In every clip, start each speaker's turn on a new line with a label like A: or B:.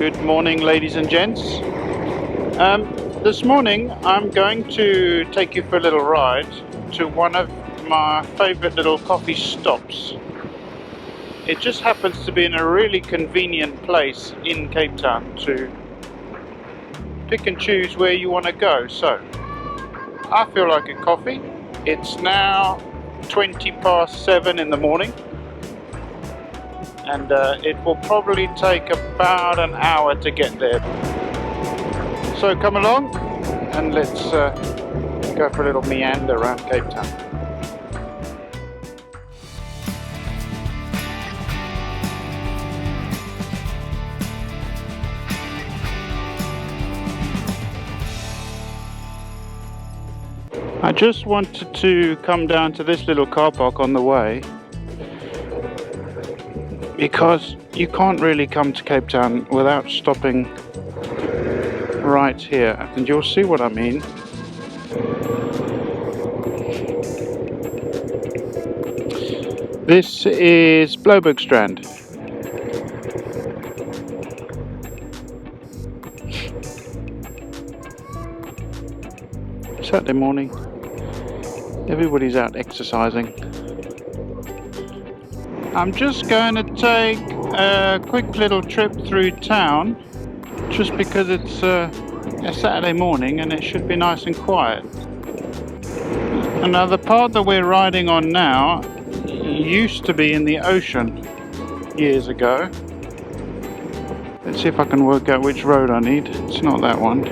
A: Good morning, ladies and gents. This morning I'm going to take you for a little ride to one of my favourite little coffee stops. It just happens to be in a really convenient place in Cape Town to pick and choose where you want to go. So I feel like a coffee. It's now 7:20 in the morning, and it will probably take about an hour to get there. So come along and let's go for a little meander around Cape Town. I just wanted to come down to this little car park on the way, because you can't really come to Cape Town without stopping right here, and you'll see what I mean. This is Bloubergstrand. Saturday morning, everybody's out exercising. I'm just going to take a quick little trip through town, just because it's a Saturday morning and it should be nice and quiet. And now the part that we're riding on now used to be in the ocean years ago. Let's see if I can work out which road I need. It's not that one.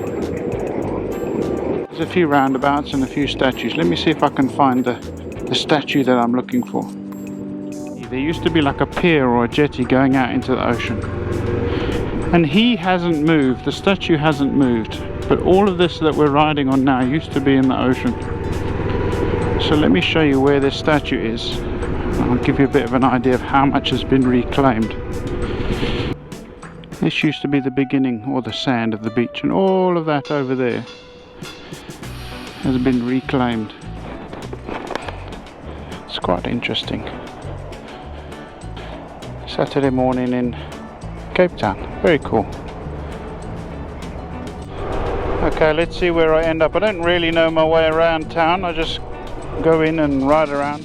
A: There's a few roundabouts and a few statues. Let me see if I can find the statue that I'm looking for. There used to be like a pier or a jetty going out into the ocean, and he hasn't moved, the statue hasn't moved, but all of this that we're riding on now used to be in the ocean. So let me show you where this statue is. I'll give you a bit of an idea of how much has been reclaimed. This used to be the beginning, or the sand of the beach, and all of that over there has been reclaimed. It's quite interesting. Saturday morning in Cape Town, very cool. Okay, let's see where I end up. I don't really know my way around town, I just go in and ride around.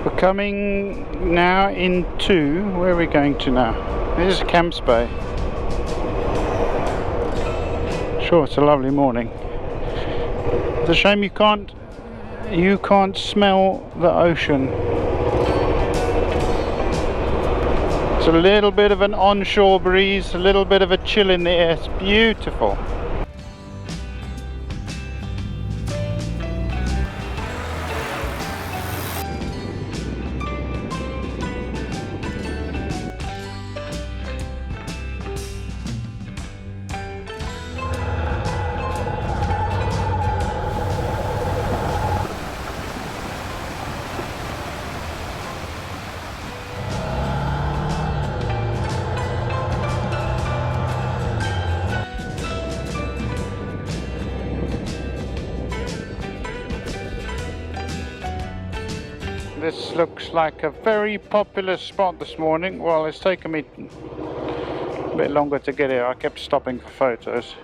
A: We're coming now into, where are we going to now? This is Camps Bay. Sure, it's a lovely morning. It's a shame you can't smell the ocean. It's a little bit of an onshore breeze, a little bit of a chill in the air. It's beautiful. This looks like a very popular spot this morning. Well, it's taken me a bit longer to get here. I kept stopping for photos.